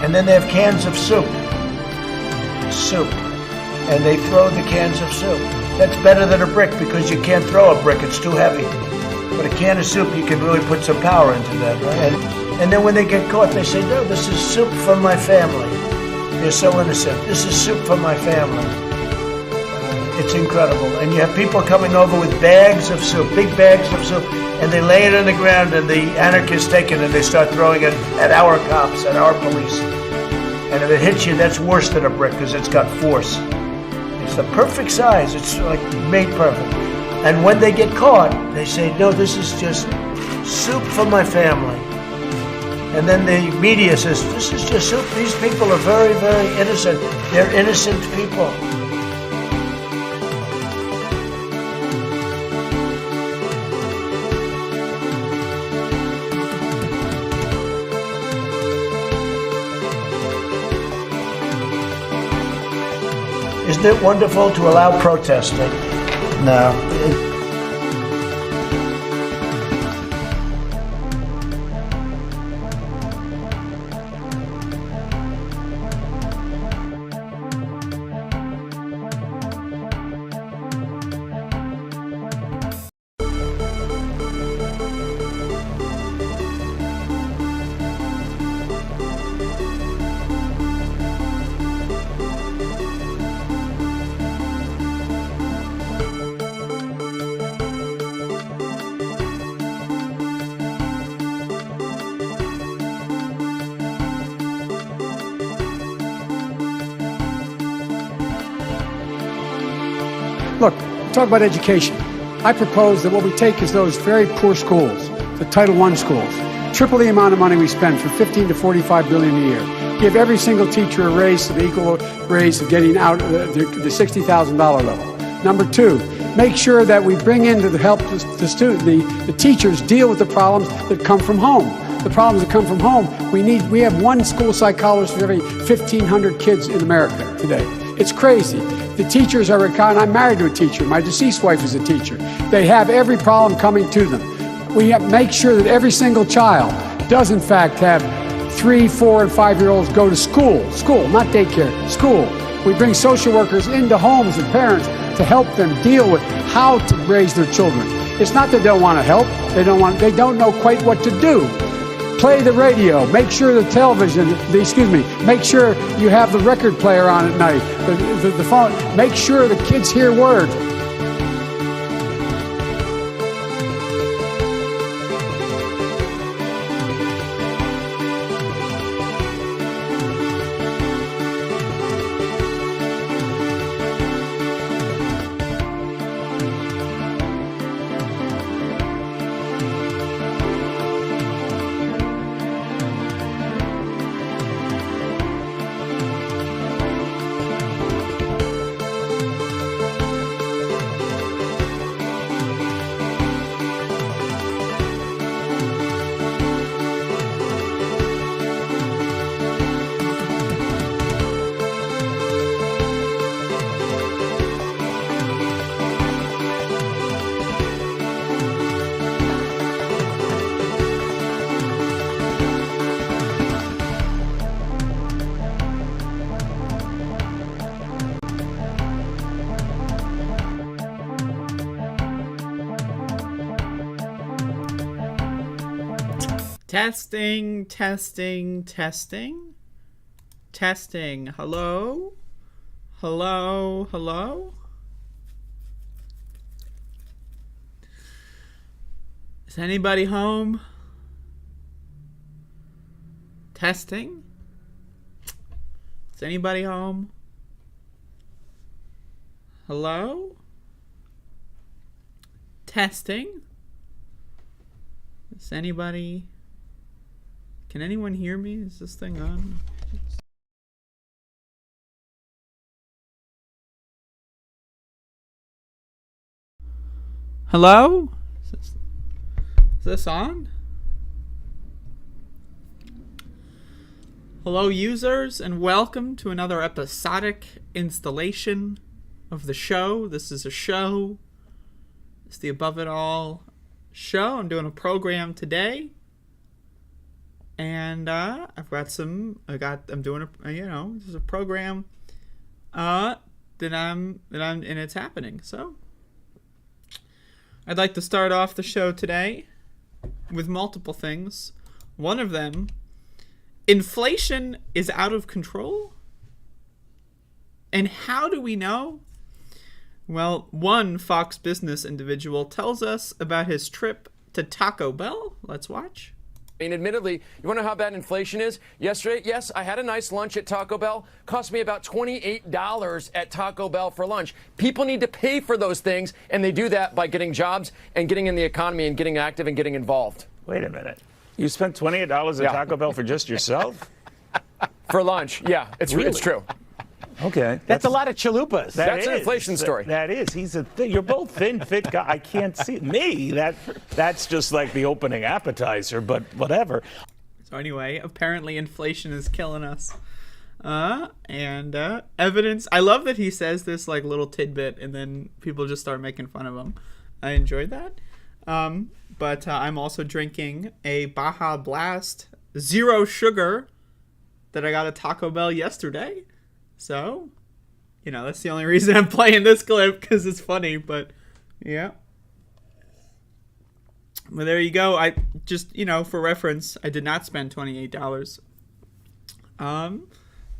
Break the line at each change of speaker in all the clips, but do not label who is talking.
And then they have cans of soup. Soup. And they throw the cans of soup. That's better than a brick because you can't throw a brick, it's too heavy. But a can of soup, you can really put some power into that, right? And then when they get caught, they say, no, this is soup from my family. They're so innocent. This is soup from my family. It's incredible. And you have people coming over with bags of soup, big bags of soup, and they lay it on the ground, and the anarchists take it and they start throwing it at our cops, at our police. And if it hits you, that's worse than a brick because it's got force. It's the perfect size. It's like made perfect. And when they get caught, they say, no, this is just soup for my family. And then the media says, this is just soup. These people are very, very innocent. They're innocent people. Isn't it wonderful to allow protesting? No.
Look, talk about education. I propose that what we take is those very poor schools, the Title I schools, triple the amount of money we spend from 15 to 45 billion a year. Give every single teacher a raise to the equal raise of getting out of the $60,000 level. Number two, make sure that we bring in to help the teachers deal with the problems that come from home. The problems that come from home, we have one school psychologist for every 1,500 kids in America today. It's crazy. The teachers are, and I'm married to a teacher. My deceased wife is a teacher. They have every problem coming to them. We have to make sure that every single child does in fact have 3, 4, and 5-year-olds go to school, not daycare, school. We bring social workers into homes and parents to help them deal with how to raise their children. It's not that they don't want to help. They don't know quite what to do. Play the radio, make sure the television, make sure you have the record player on at night, the phone, make sure the kids hear words.
Testing. Hello? Is anybody home? Testing? Is anybody home? Hello? Testing? Is anybody... Can anyone hear me? Is this thing on? Hello? Is this on? Hello, users, and welcome to another episodic installation of the show. This is a show. It's the Above It All show. I'm doing a program today And I'm doing there's a program that I'm and it's happening. So I'd like to start off the show today with multiple things. One of them, inflation is out of control. And how do we know? Well, one Fox Business individual tells us about his trip to Taco Bell. Let's watch.
I mean, admittedly, you want to know how bad inflation is? Yesterday, yes, I had a nice lunch at Taco Bell. Cost me about $28 at Taco Bell for lunch. People need to pay for those things, and they do that by getting jobs and getting in the economy and getting active and getting involved.
Wait a minute. You spent $28 at Taco Bell for just yourself?
For lunch, yeah. It's true.
Okay.
That's a lot of chalupas.
That's an inflation story.
That is. You're both thin, fit guy. I can't see me. That's just like the opening appetizer, but whatever.
So anyway, apparently inflation is killing us. Evidence. I love that he says this like little tidbit, and then people just start making fun of him. I enjoyed that. But I'm also drinking a Baja Blast Zero Sugar that I got at Taco Bell yesterday. So, that's the only reason I'm playing this clip, because it's funny, but yeah. Well, there you go. I just, for reference, I did not spend $28.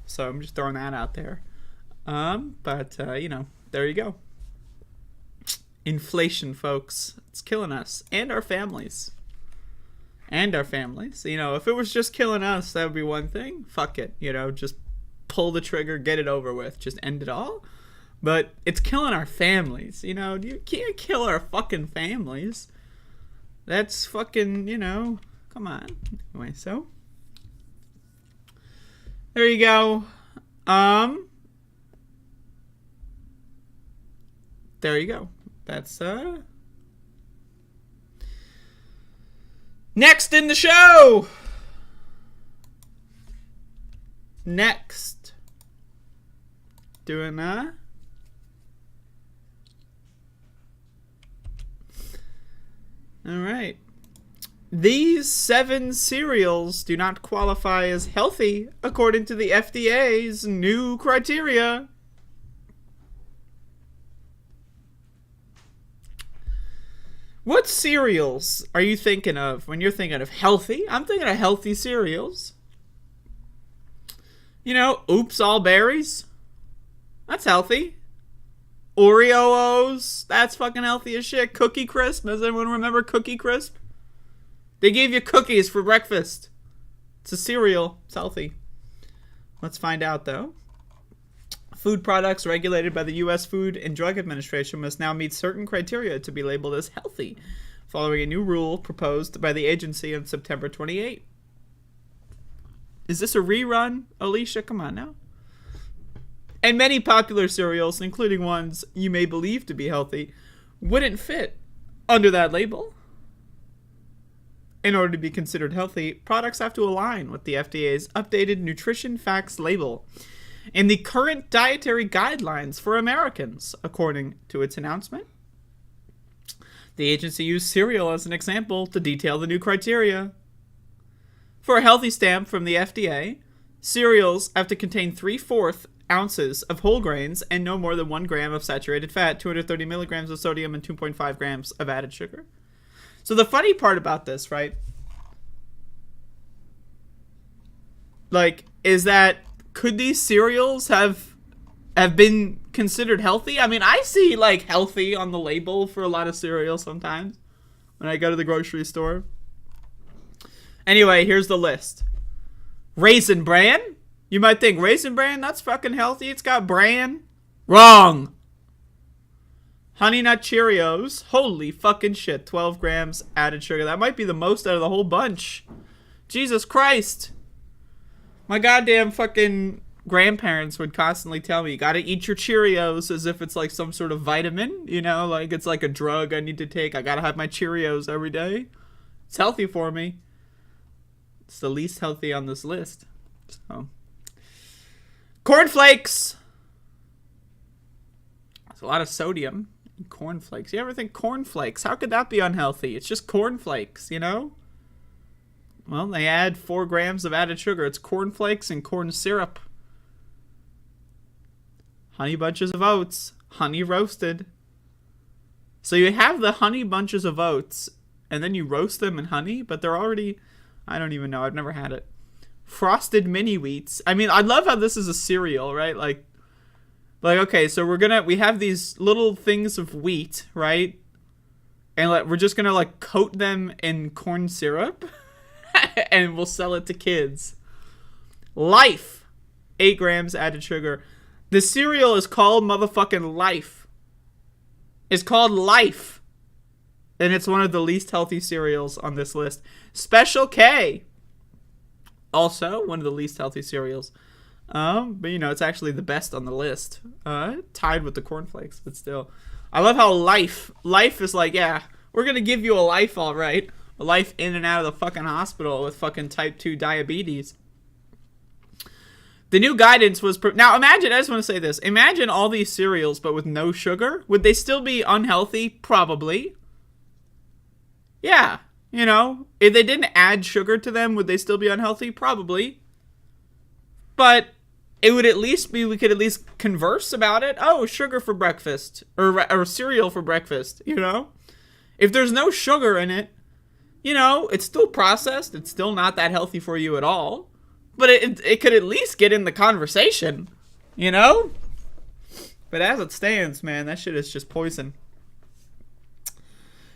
So I'm just throwing that out there. There you go. Inflation, folks. It's killing us and our families. If it was just killing us, that would be one thing. Fuck it. Just pull the trigger, get it over with, just end it all. But it's killing our families. You can't kill our fucking families. That's fucking, come on. Anyway, so there you go. There you go. That's next in the show. Next, doing all right. These 7 cereals do not qualify as healthy according to the FDA's new criteria. What cereals are you thinking of when you're thinking of healthy? I'm thinking of healthy cereals. Oops All Berries. That's healthy. Oreos. That's fucking healthy as shit. Cookie Crisp. Does anyone remember Cookie Crisp? They gave you cookies for breakfast. It's a cereal. It's healthy. Let's find out, though. Food products regulated by the U.S. Food and Drug Administration must now meet certain criteria to be labeled as healthy, following a new rule proposed by the agency on September 28. Is this a rerun, Alicia? Come on now. And many popular cereals, including ones you may believe to be healthy, wouldn't fit under that label. In order to be considered healthy, products have to align with the FDA's updated nutrition facts label and the current dietary guidelines for Americans, according to its announcement. The agency used cereal as an example to detail the new criteria. For a healthy stamp from the FDA, cereals have to contain 3/4 ounces of whole grains and no more than 1 gram of saturated fat, 230 milligrams of sodium, and 2.5 grams of added sugar. So the funny part about this, right, is that could these cereals have been considered healthy? I mean, I see, healthy on the label for a lot of cereals sometimes when I go to the grocery store. Anyway, here's the list. Raisin Bran. You might think, Raisin Bran, that's fucking healthy. It's got bran. Wrong. Honey Nut Cheerios. Holy fucking shit. 12 grams added sugar. That might be the most out of the whole bunch. Jesus Christ. My goddamn fucking grandparents would constantly tell me, you gotta eat your Cheerios as if it's like some sort of vitamin. It's like a drug I need to take. I gotta have my Cheerios every day. It's healthy for me. It's the least healthy on this list. So, cornflakes. There's a lot of sodium in cornflakes. You ever think cornflakes? How could that be unhealthy? It's just cornflakes, Well, they add 4 grams of added sugar. It's corn flakes and corn syrup. Honey bunches of oats. Honey roasted. So you have the honey bunches of oats, and then you roast them in honey, but they're already... I don't even know. I've never had it. Frosted mini wheats. I mean, I love how this is a cereal, right? Like okay, so we have these little things of wheat, right? And we're just gonna coat them in corn syrup, and we'll sell it to kids. Life, 8 grams added sugar. The cereal is called motherfucking Life. It's called Life, and it's one of the least healthy cereals on this list. Special K, also one of the least healthy cereals. But it's actually the best on the list. Tied with the cornflakes, but still. I love how life is like, yeah, we're gonna give you a life, all right. A life in and out of the fucking hospital with fucking type 2 diabetes. The new guidance was... Now, imagine, I just want to say this. Imagine all these cereals, but with no sugar. Would they still be unhealthy? Probably. Yeah. If they didn't add sugar to them, would they still be unhealthy? Probably. But it would at least be, we could at least converse about it. Oh, sugar for breakfast. Or cereal for breakfast, If there's no sugar in it, it's still processed. It's still not that healthy for you at all. But it could at least get in the conversation, But as it stands, man, that shit is just poison.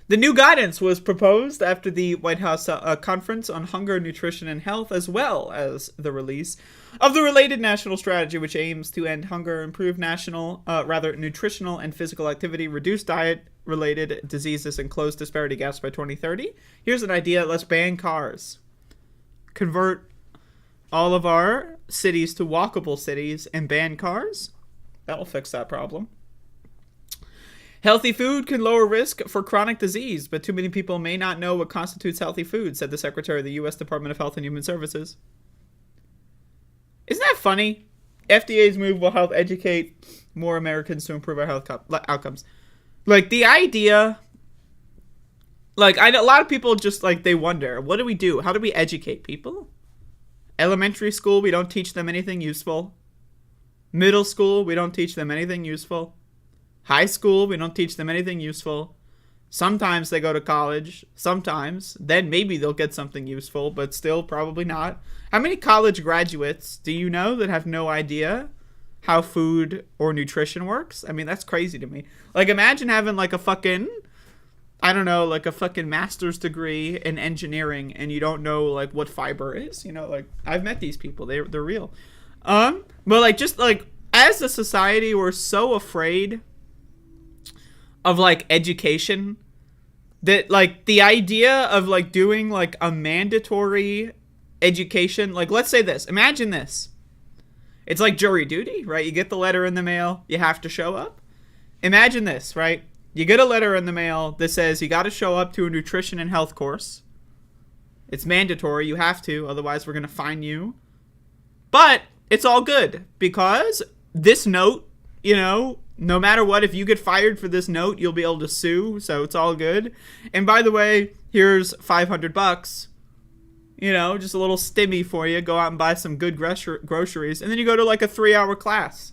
The new guidance was proposed after the White House Conference on Hunger, Nutrition, and Health, as well as the release of the related national strategy, which aims to end hunger, improve nutritional and physical activity, reduce diet-related diseases, and close disparity gaps by 2030. Here's an idea. Let's ban cars. Convert all of our cities to walkable cities and ban cars. That'll fix that problem. Healthy food can lower risk for chronic disease, but too many people may not know what constitutes healthy food, said the Secretary of the U.S. Department of Health and Human Services. Isn't that funny? FDA's move will help educate more Americans to improve our health outcomes. The idea... a lot of people just, they wonder, what do we do? How do we educate people? Elementary school, we don't teach them anything useful. Middle school, we don't teach them anything useful. High school, we don't teach them anything useful. Sometimes they go to college. Sometimes. Then maybe they'll get something useful, but still probably not. How many college graduates do you know that have no idea how food or nutrition works? I mean, that's crazy to me. Imagine having a fucking... I don't know, a fucking master's degree in engineering and you don't know, what fiber is. I've met these people. They're real. But, as a society, we're so afraid of education that the idea of doing a mandatory education, let's say this, imagine this, it's like jury duty, right? You get the letter in the mail, you have to show up. Imagine this, right? You get a letter in the mail that says you got to show up to a nutrition and health course. It's mandatory, you have to, otherwise we're going to fine you. But it's all good because this note, no matter what, if you get fired for this note, you'll be able to sue, so it's all good. And by the way, here's $500. Just a little stimmy for you. Go out and buy some good groceries. And then you go to a 3-hour class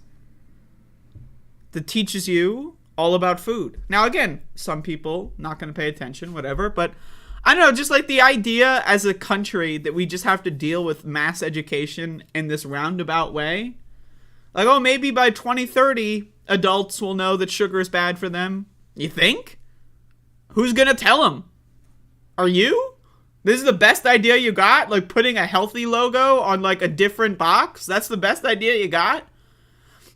that teaches you all about food. Now, again, some people not going to pay attention, whatever. But I don't know, just the idea as a country that we just have to deal with mass education in this roundabout way. Maybe by 2030... adults will know that sugar is bad for them. You think? Who's gonna tell them? Are you? This is the best idea you got? Putting a healthy logo on a different box? That's the best idea you got?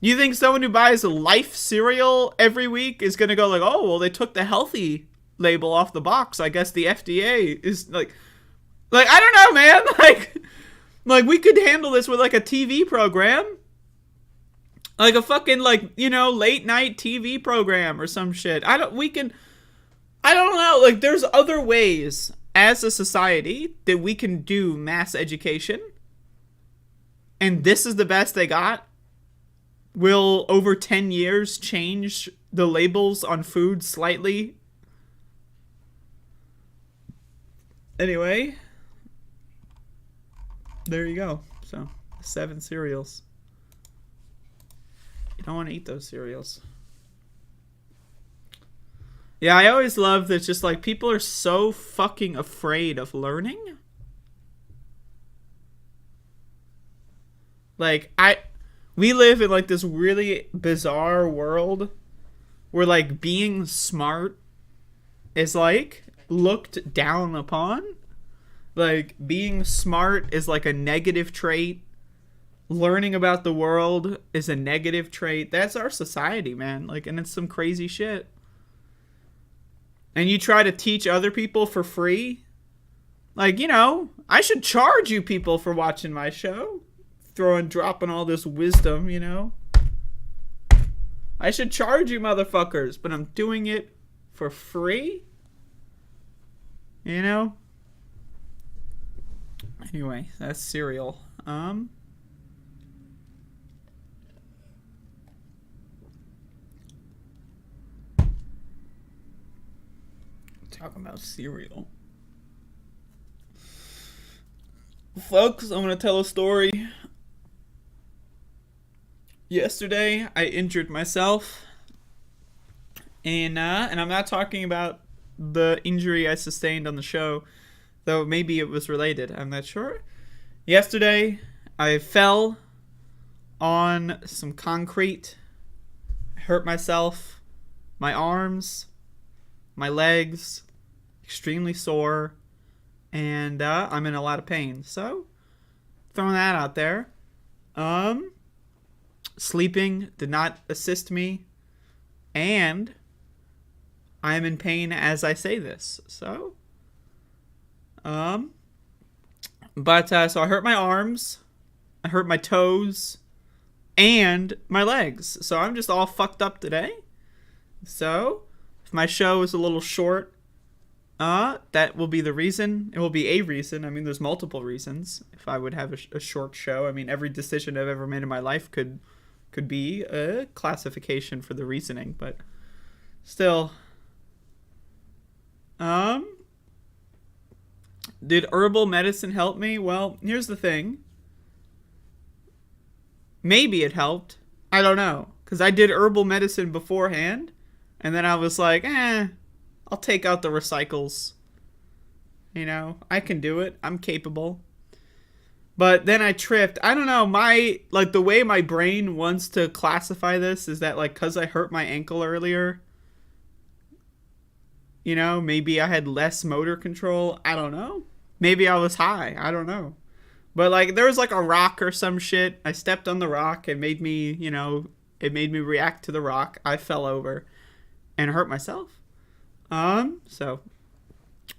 You think someone who buys a Life cereal every week is gonna go oh, well, they took the healthy label off the box. I guess the FDA is I don't know, man. We could handle this with a TV program. A fucking, late night TV program or some shit. I don't know. There's other ways as a society that we can do mass education. And this is the best they got. Will, over 10 years, change the labels on food slightly. Anyway. there you go. So 7 cereals. You don't want to eat those cereals. Yeah, I always love that just like people are so fucking afraid of learning. Like we live in like this really bizarre world where like being smart is like looked down upon. Like being smart is like a negative trait. Learning about the world is a negative trait. That's our society, man. Like, and it's some crazy shit. And you try to teach other people for free. Like, you know, I should charge you people for watching my show. Dropping all this wisdom, you know. I should charge you motherfuckers, but I'm doing it for free. You know? Anyway, that's cereal. Talking about cereal. Folks, I'm going to tell a story. Yesterday, I injured myself. And I'm not talking about the injury I sustained on the show, though maybe it was related. I'm not sure. Yesterday, I fell on some concrete. Hurt myself. My arms. My legs. Extremely sore. And I'm in a lot of pain. So, throwing that out there. Sleeping did not assist me. And I am in pain as I say this. So, so I hurt my arms, I hurt my toes, and my legs. So I'm just all fucked up today. So, if my show is a little short, that will be the reason. It will be a reason. I mean, there's multiple reasons if I would have a short show. I mean, every decision I've ever made in my life could be a classification for the reasoning, but still. Did herbal medicine help me? Well, here's the thing. Maybe it helped. I don't know. Because I did herbal medicine beforehand. And then I was like, I'll take out the recycles. You know, I can do it. I'm capable. But then I tripped. I don't know. The way my brain wants to classify this is that, like, because I hurt my ankle earlier, you know, maybe I had less motor control. I don't know. Maybe I was high. I don't know. But, like, there was, like, a rock or some shit. I stepped on the rock. It made me, you know, react to the rock. I fell over and hurt myself. So,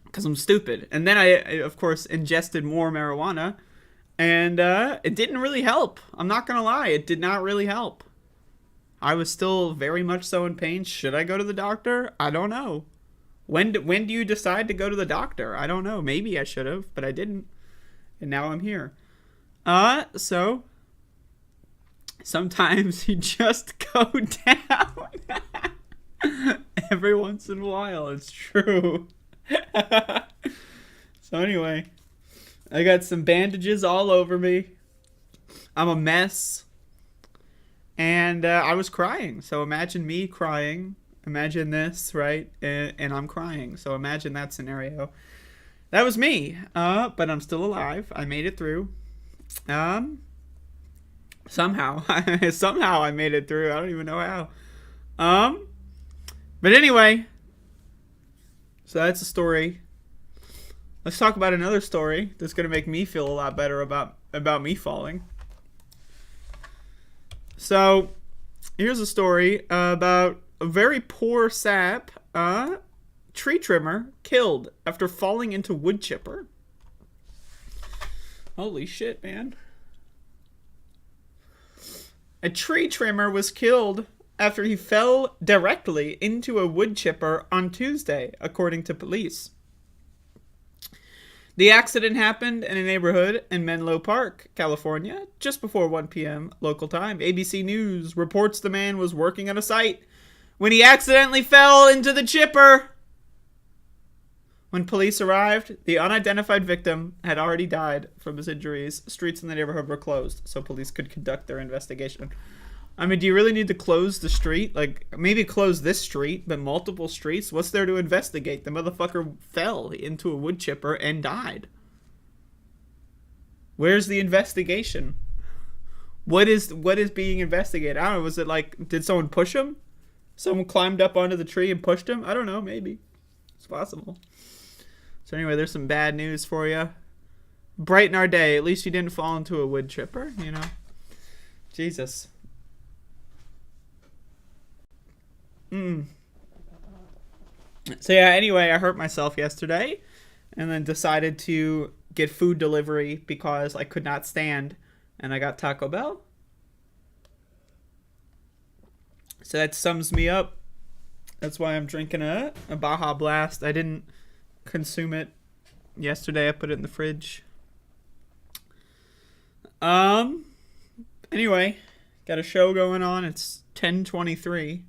because I'm stupid. And then I, of course, ingested more marijuana. And it didn't really help. I'm not going to lie. It did not really help. I was still very much so in pain. Should I go to the doctor? I don't know. When do you decide to go to the doctor? I don't know. Maybe I should have, but I didn't. And now I'm here. So sometimes you just go down. Every once in a while, it's true. So anyway, I got some bandages all over me. I'm a mess. And I was crying. So imagine me crying. Imagine this, right? And I'm crying. So imagine that scenario. That was me. But I'm still alive. I made it through. Somehow. Somehow I made it through. I don't even know how. But anyway. So that's a story. Let's talk about another story that's going to make me feel a lot better about me falling. So, here's a story about a very poor sap tree trimmer killed after falling into wood chipper. Holy shit, man. A tree trimmer was killed after he fell directly into a wood chipper on Tuesday, according to police. The accident happened in a neighborhood in Menlo Park, California, just before 1 p.m. local time. ABC News reports the man was working on a site when he accidentally fell into the chipper. When police arrived, the unidentified victim had already died from his injuries. Streets in the neighborhood were closed, so police could conduct their investigation. I mean, do you really need to close the street? Like, maybe close this street, but multiple streets? What's there to investigate? The motherfucker fell into a wood chipper and died. Where's the investigation? What is being investigated? I don't know. Was it like, did someone push him? Someone climbed up onto the tree and pushed him? I don't know. Maybe. It's possible. So anyway, there's some bad news for you. Brighten our day. At least you didn't fall into a wood chipper, you know? Jesus. So yeah, anyway, I hurt myself yesterday and then decided to get food delivery because I could not stand, and I got Taco Bell. So that sums me up. That's why I'm drinking a Baja Blast. I didn't consume it yesterday. I put it in the fridge. Anyway, got a show going on. It's 10:23.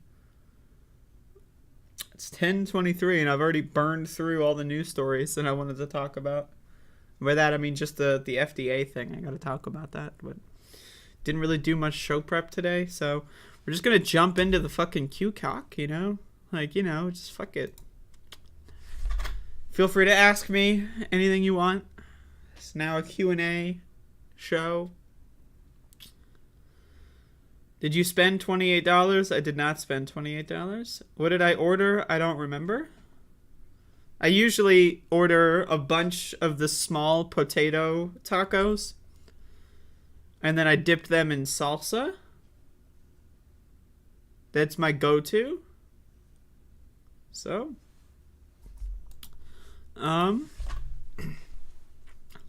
It's 10:23, and I've already burned through all the news stories that I wanted to talk about. By that, I mean just the FDA thing. I got to talk about that, but didn't really do much show prep today, so we're just going to jump into the fucking Q-cock, you know? Like, you know, just fuck it. Feel free to ask me anything you want. It's now a Q&A show. Did you spend $28? I did not spend $28. What did I order? I don't remember. I usually order a bunch of the small potato tacos, and then I dip them in salsa. That's my go-to. So, love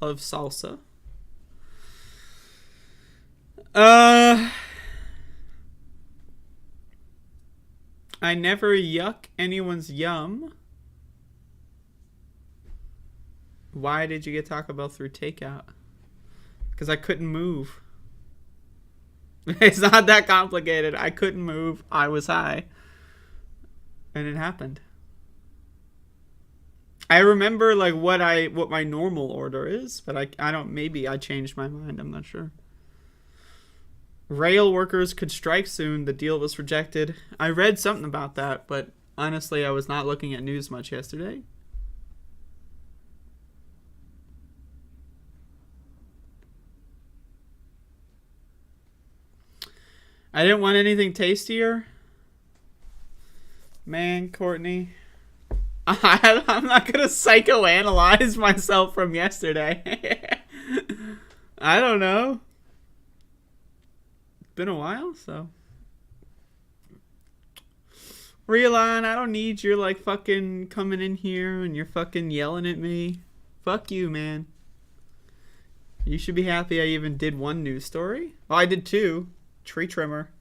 salsa. I never yuck anyone's yum. Why did you get Taco Bell through takeout? Because I couldn't move. It's not that complicated. I couldn't move. I was high. And it happened. I remember like what my normal order is, but I don't, maybe I changed my mind. I'm not sure. Rail workers could strike soon. The deal was rejected. I read something about that, but honestly, I was not looking at news much yesterday. I didn't want anything tastier. Man, Courtney. I'm not going to psychoanalyze myself from yesterday. I don't know. It's been a while, so. Realon, I don't need your, like, fucking coming in here and you're fucking yelling at me. Fuck you, man. You should be happy I even did one news story. Well, I did two. Tree trimmer.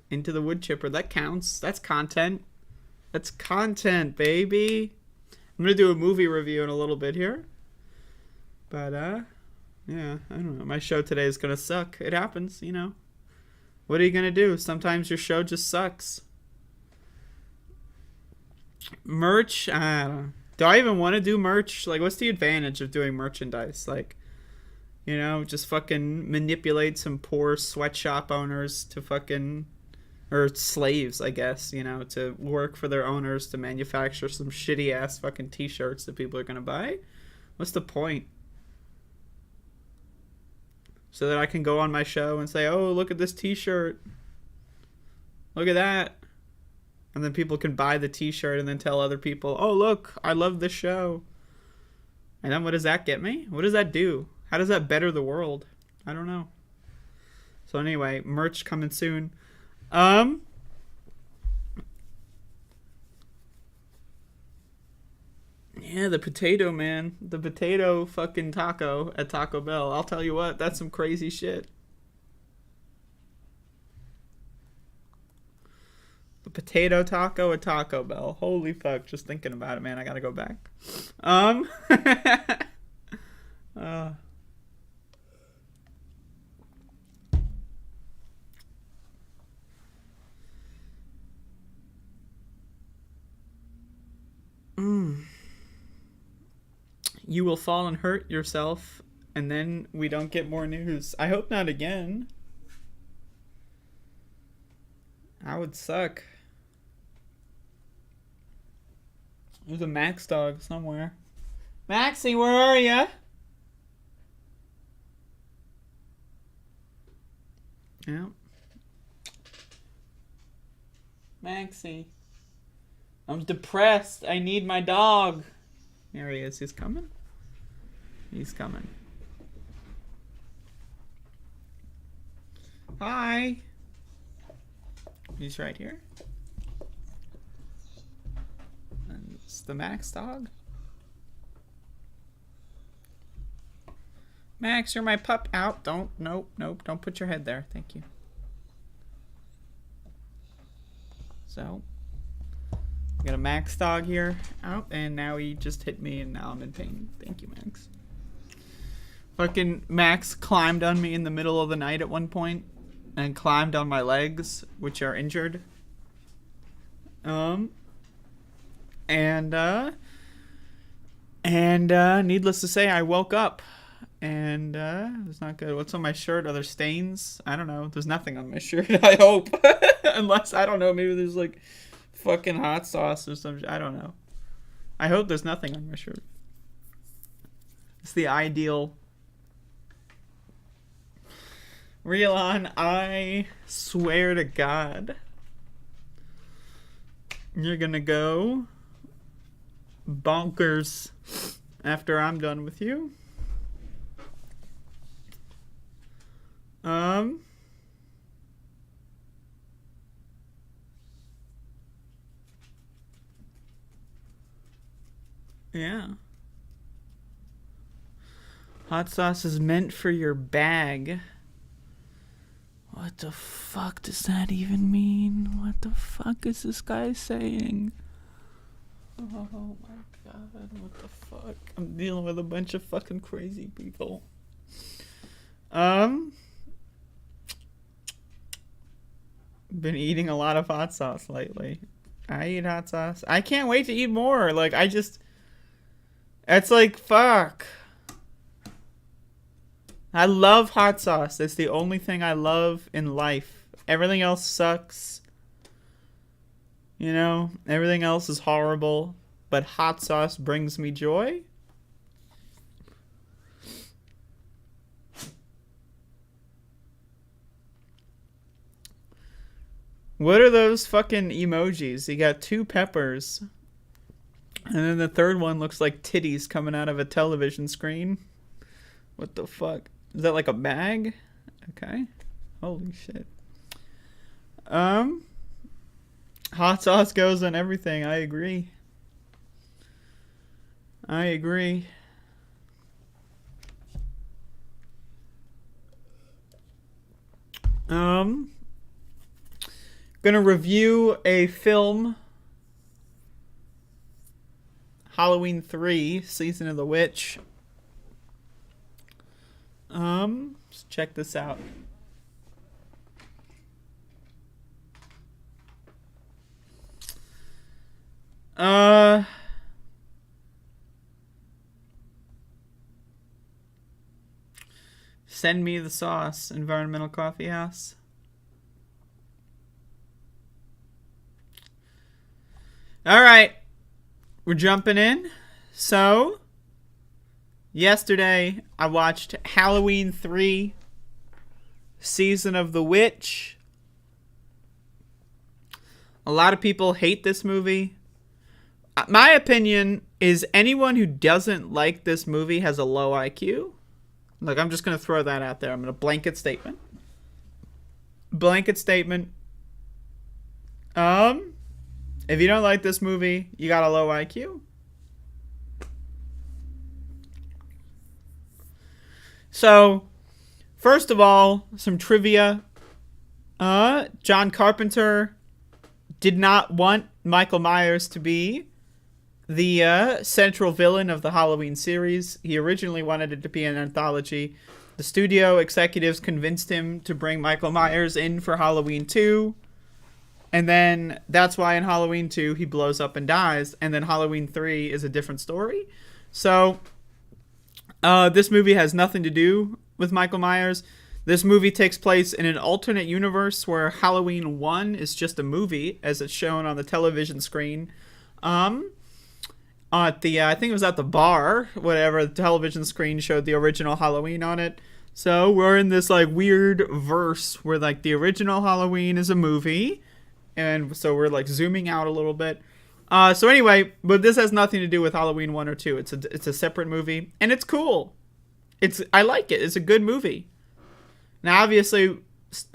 Into the wood chipper. That counts. That's content. That's content, baby. I'm going to do a movie review in a little bit here. But, yeah, I don't know. My show today is going to suck. It happens, you know. What are you going to do? Sometimes your show just sucks. Merch? I don't know. Do I even want to do merch? Like, what's the advantage of doing merchandise? Like, you know, just fucking manipulate some poor sweatshop owners to fucking... Or slaves, I guess, you know, to work for their owners to manufacture some shitty-ass fucking t-shirts that people are going to buy? What's the point? So that I can go on my show and say, oh, look at this t-shirt. Look at that. And then people can buy the t-shirt and then tell other people, oh, look, I love this show. And then what does that get me? What does that do? How does that better the world? I don't know. So anyway, merch coming soon. Yeah, the potato, man. The potato fucking taco at Taco Bell. I'll tell you what, that's some crazy shit. The potato taco at Taco Bell. Holy fuck, just thinking about it, man. I gotta go back. You will fall and hurt yourself, and then we don't get more news. I hope not again. That would suck. There's a Max dog somewhere. Maxie, where are ya? Yeah. Maxie. I'm depressed. I need my dog. There he is. He's coming. He's coming. Hi. He's right here. And it's the Max dog. Max, you're my pup. Out. Don't. Nope. Don't put your head there. Thank you. So, I got a Max dog here. Out. And now he just hit me and now I'm in pain. Thank you, Max. Fucking Max climbed on me in the middle of the night at one point and climbed on my legs, which are injured. Needless to say, I woke up and it was not good. What's on my shirt? Are there stains? I don't know. There's nothing on my shirt, I hope. Unless, I don't know, maybe there's like fucking hot sauce or some shit. I don't know. I hope there's nothing on my shirt. It's the ideal. Rielon, I swear to God, you're gonna go bonkers after I'm done with you. Yeah. Hot sauce is meant for your bag. What the fuck does that even mean? What the fuck is this guy saying? Oh my god, what the fuck? I'm dealing with a bunch of fucking crazy people. Been eating a lot of hot sauce lately. I eat hot sauce. I can't wait to eat more. Like, it's like, fuck. I love hot sauce. It's the only thing I love in life. Everything else sucks. You know, everything else is horrible. But hot sauce brings me joy. What are those fucking emojis? You got 2 peppers. And then the third one looks like titties coming out of a television screen. What the fuck? Is that like a bag? Okay. Holy shit. Hot sauce goes on everything. I agree. Gonna review a film. Halloween 3, Season of the Witch. Let's check this out. Send me the sauce, Environmental Coffee House. All right, we're jumping in. So, yesterday I watched Halloween 3, Season of the Witch. A lot of people hate this movie. My opinion is anyone who doesn't like this movie has a low IQ. Look, I'm just going to throw that out there. I'm going to blanket statement. If you don't like this movie, you got a low IQ. So, first of all, some trivia. John Carpenter did not want Michael Myers to be the central villain of the Halloween series. He originally wanted it to be an anthology. The studio executives convinced him to bring Michael Myers in for Halloween 2. And then that's why in Halloween 2 he blows up and dies. And then Halloween 3 is a different story. So This movie has nothing to do with Michael Myers. This movie takes place in an alternate universe where Halloween 1 is just a movie, as it's shown on the television screen. At the I think it was at the bar, whatever, the television screen showed the original Halloween on it. So we're in this like weird verse where like the original Halloween is a movie, and so we're like zooming out a little bit. So anyway, but this has nothing to do with Halloween 1 or 2. It's a separate movie, and it's cool. I like it. It's a good movie. Now, obviously,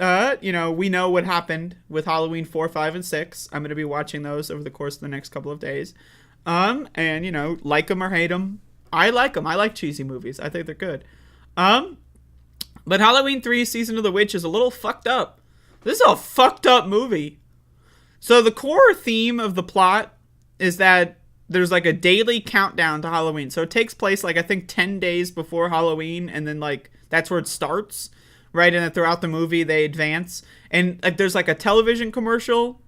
we know what happened with Halloween 4, 5, and 6. I'm going to be watching those over the course of the next couple of days. And, like them or hate them. I like them. I like cheesy movies. I think they're good. But Halloween 3, Season of the Witch is a little fucked up. This is a fucked up movie. So the core theme of the plot is that there's like a daily countdown to Halloween. So it takes place like I think 10 days before Halloween, and then like that's where it starts, right? And then throughout the movie they advance, and like there's like a television commercial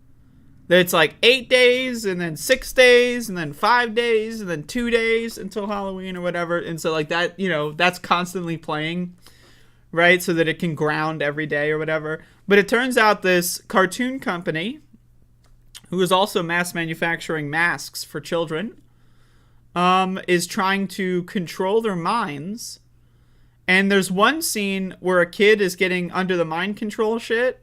that's like 8 days, and then 6 days, and then 5 days, and then 2 days until Halloween or whatever. And so like that, that's constantly playing, right? So that it can ground every day or whatever. But it turns out this cartoon company, who is also mass manufacturing masks for children, is trying to control their minds. And there's one scene where a kid is getting under the mind control shit,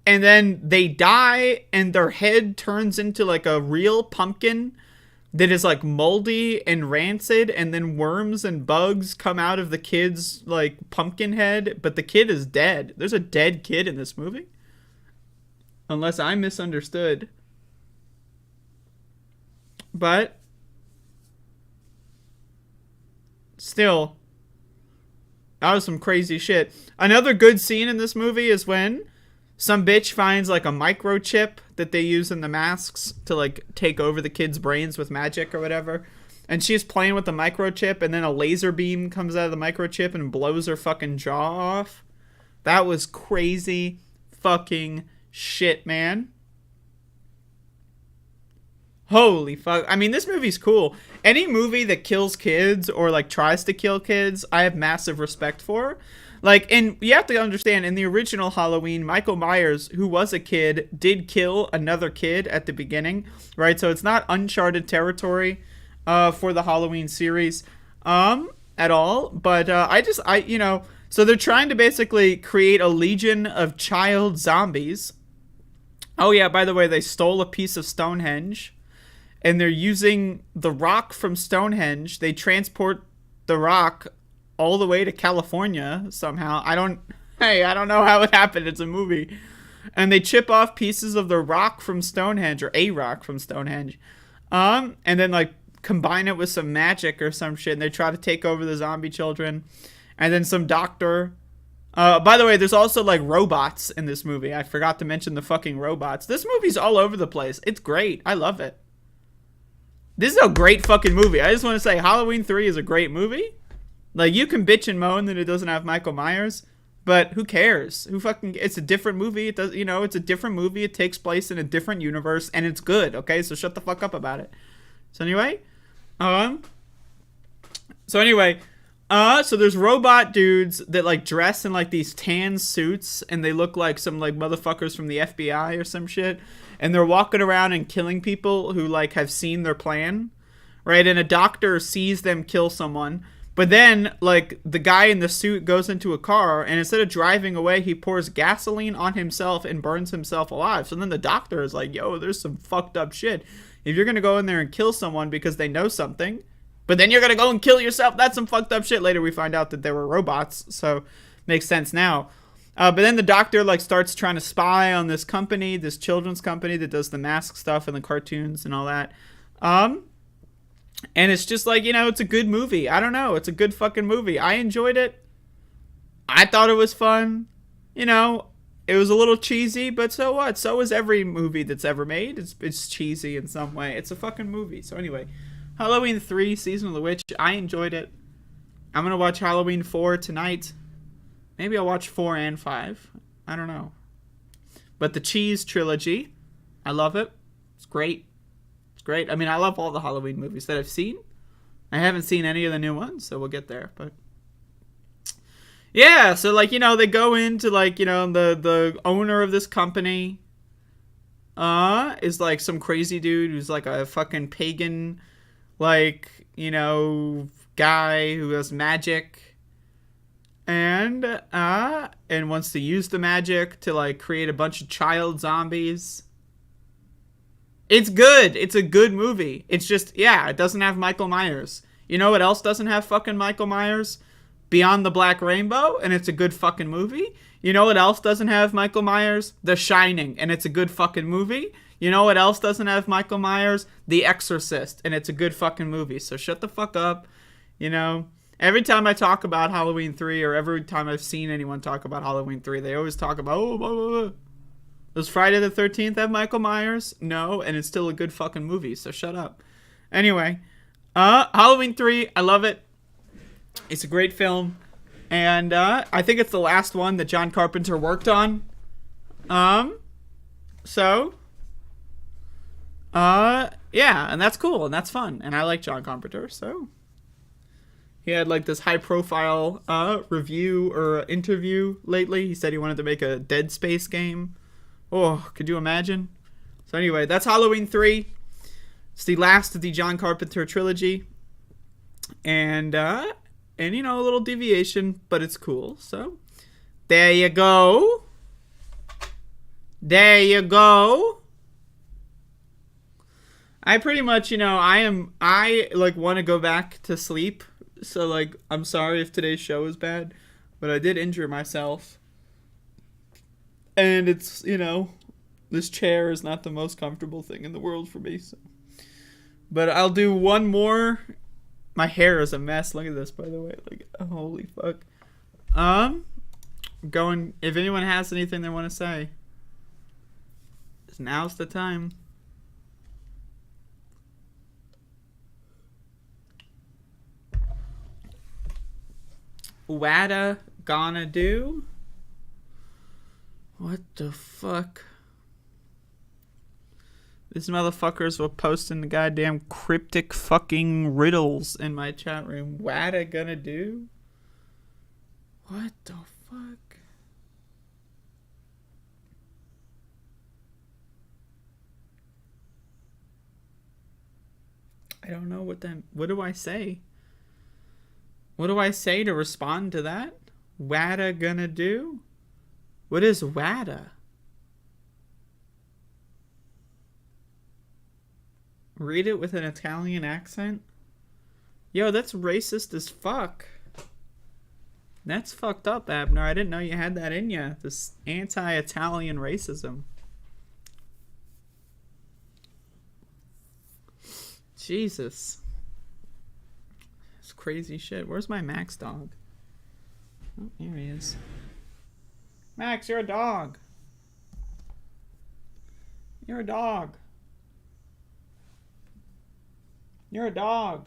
and then they die, and their head turns into like a real pumpkin that is like moldy and rancid, and then worms and bugs come out of the kid's like pumpkin head, but the kid is dead. There's a dead kid in this movie. Unless I misunderstood. But still, that was some crazy shit. Another good scene in this movie is when some bitch finds like a microchip that they use in the masks to like take over the kids' brains with magic or whatever. And she's playing with the microchip, and then a laser beam comes out of the microchip and blows her fucking jaw off. That was crazy fucking shit, man. Holy fuck. I mean, this movie's cool. Any movie that kills kids or like tries to kill kids, I have massive respect for. Like, and you have to understand, in the original Halloween, Michael Myers, who was a kid, did kill another kid at the beginning, right? So it's not uncharted territory for the Halloween series at all. But so they're trying to basically create a legion of child zombies. Oh yeah, by the way, they stole a piece of Stonehenge, and they're using the rock from Stonehenge. They transport the rock all the way to California somehow. I don't know how it happened. It's a movie. And they chip off pieces of the rock from Stonehenge, or a rock from Stonehenge. And then like combine it with some magic or some shit, and they try to take over the zombie children. And then some doctor. By the way, there's also like robots in this movie. I forgot to mention the fucking robots. This movie's all over the place. It's great. I love it. This is a great fucking movie. I just want to say Halloween 3 is a great movie. Like, you can bitch and moan that it doesn't have Michael Myers, but who cares? It's a different movie. It does, it's a different movie. It takes place in a different universe, and it's good. Okay, so shut the fuck up about it. So anyway, so there's robot dudes that like dress in like these tan suits, and they look like some like motherfuckers from the FBI or some shit, and they're walking around and killing people who like have seen their plan, right? And a doctor sees them kill someone, but then like the guy in the suit goes into a car, and instead of driving away, he pours gasoline on himself and burns himself alive. So then the doctor is like, yo, there's some fucked up shit. If you're gonna go in there and kill someone because they know something, but then you're going to go and kill yourself, that's some fucked up shit. Later we find out that they were robots, so makes sense now. But then the doctor like starts trying to spy on this company, this children's company that does the mask stuff and the cartoons and all that. And it's just like, it's a good movie. I don't know. It's a good fucking movie. I enjoyed it. I thought it was fun. It was a little cheesy, but so what? So is every movie that's ever made. It's cheesy in some way. It's a fucking movie. So anyway, Halloween 3, Season of the Witch. I enjoyed it. I'm going to watch Halloween 4 tonight. Maybe I'll watch 4 and 5. I don't know. But the Cheese trilogy, I love it. It's great. It's great. I mean, I love all the Halloween movies that I've seen. I haven't seen any of the new ones, so we'll get there. But yeah, so like, you know, they go into like, you know, the owner of this company is like some crazy dude who's like a fucking pagan, like, you know, guy who has magic and wants to use the magic to like create a bunch of child zombies. It's good. It's a good movie. It's just, yeah, it doesn't have Michael Myers. You know what else doesn't have fucking Michael Myers? Beyond the Black Rainbow, and it's a good fucking movie. You know what else doesn't have Michael Myers? The Shining, and it's a good fucking movie. You know what else doesn't have Michael Myers? The Exorcist, and it's a good fucking movie. So shut the fuck up. You know, every time I talk about Halloween 3, or every time I've seen anyone talk about Halloween 3, they always talk about, oh, blah, blah, blah. Does Friday the 13th have Michael Myers? No, and it's still a good fucking movie, so shut up. Anyway, Halloween 3, I love it. It's a great film, and I think it's the last one that John Carpenter worked on. Yeah, and that's cool, and that's fun, and I like John Carpenter, so. He had like this high-profile review or interview lately. He said he wanted to make a Dead Space game. Oh, could you imagine? So anyway, that's Halloween 3. It's the last of the John Carpenter trilogy. And you know, a little deviation, but it's cool. So, there you go. There you go. I pretty much, you know, I like want to go back to sleep. So, like, I'm sorry if today's show is bad, but I did injure myself. And it's, you know, this chair is not the most comfortable thing in the world for me. So. But I'll do one more. My hair is a mess. Look at this, by the way. Like, holy fuck. Going. If anyone has anything they want to say, now's the time. Wada gonna do? What the fuck? These motherfuckers were posting the goddamn cryptic fucking riddles in my chat room. Wada gonna do? What the fuck? I don't know what that... What do I say? What do I say to respond to that? Wada gonna do? What is Wada? Read it with an Italian accent? Yo, that's racist as fuck. That's fucked up, Abner. I didn't know you had that in you. This anti-Italian racism. Jesus. It's crazy shit. Where's my Max dog? Oh, here he is. Max, you're a dog. You're a dog. You're a dog.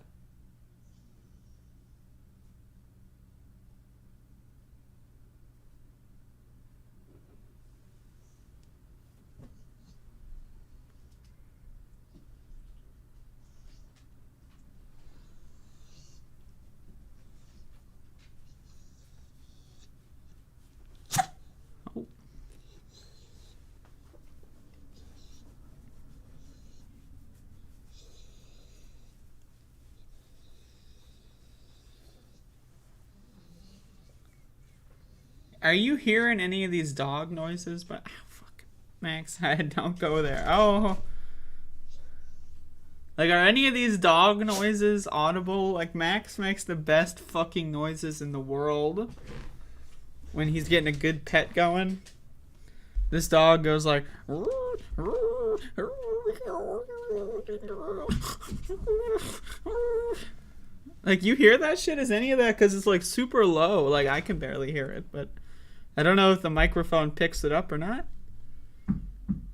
Oh. Are you hearing any of these dog noises? But fuck, Max, I don't go there. Oh, like, are any of these dog noises audible? Like, Max makes the best fucking noises in the world when he's getting a good pet going. This dog goes like, like, you hear that shit? Is any of that? Because it's like super low. Like, I can barely hear it, but I don't know if the microphone picks it up or not.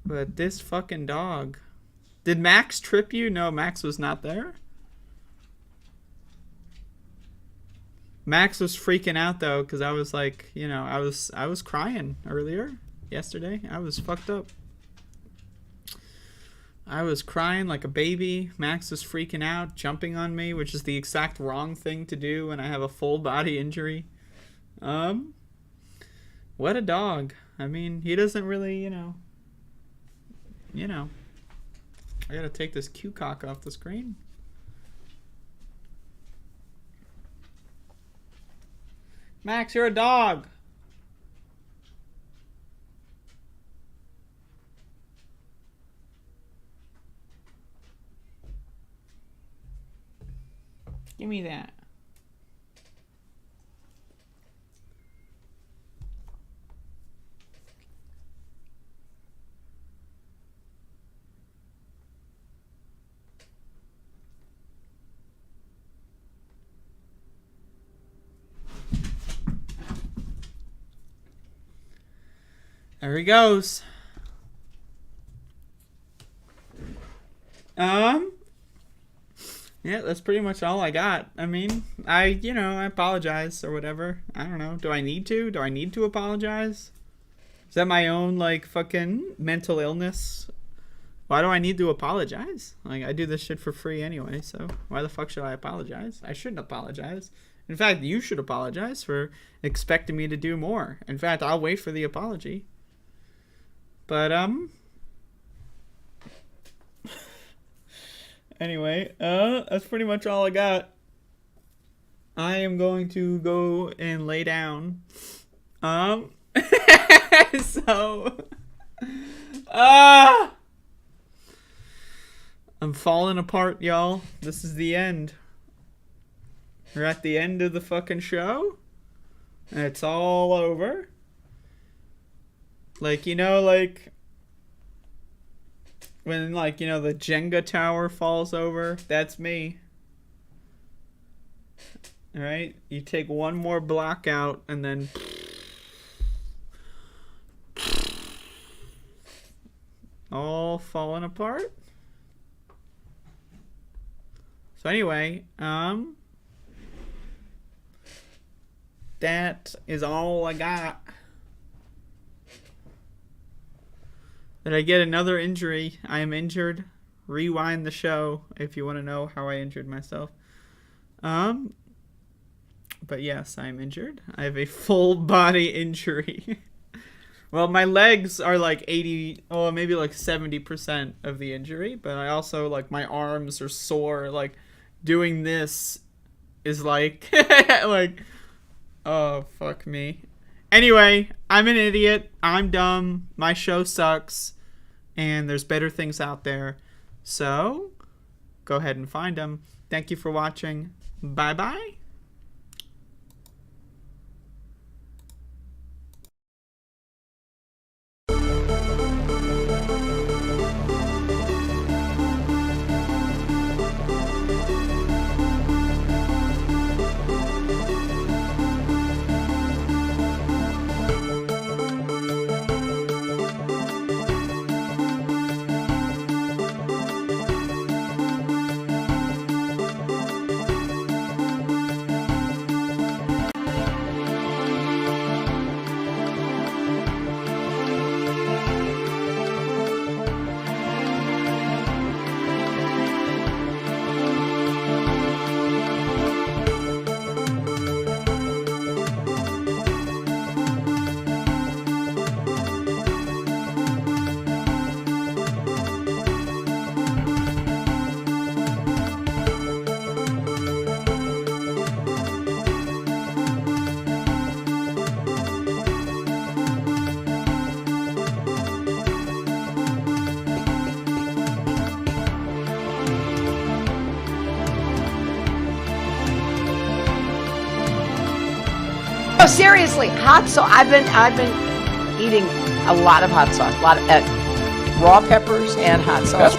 But this fucking dog. Did Max trip you? No, Max was not there. Max was freaking out though, because I was like, you know, I was crying earlier yesterday. I was fucked up. I was crying like a baby. Max was freaking out, jumping on me, which is the exact wrong thing to do when I have a full body injury. What a dog. I mean, he doesn't really, you know. I gotta take this cue cock off the screen. Max, you're a dog. Give me that. There he goes. Yeah, that's pretty much all I got. I mean, I apologize or whatever. I don't know. Do I need to? Do I need to apologize? Is that my own, like, fucking mental illness? Why do I need to apologize? Like, I do this shit for free anyway, so why the fuck should I apologize? I shouldn't apologize. In fact, you should apologize for expecting me to do more. In fact, I'll wait for the apology. But, anyway, that's pretty much all I got. I am going to go and lay down. So, I'm falling apart, y'all. This is the end. We're at the end of the fucking show. And it's all over. Like, like when, like, the Jenga tower falls over, that's me. Alright? You take one more block out and then all falling apart. So anyway, that is all I got. Did I get another injury? I am injured. Rewind the show if you want to know how I injured myself. But yes, I am injured. I have a full body injury. Well, my legs are like 80, oh, maybe like 70% of the injury, but I also, like, my arms are sore. Like, doing this is like, like, oh, fuck me. Anyway, I'm an idiot. I'm dumb. My show sucks. And there's better things out there. So, go ahead and find them. Thank you for watching. Bye-bye.
No, seriously, hot sauce. I've been eating a lot of hot sauce, a lot of raw peppers and hot sauce.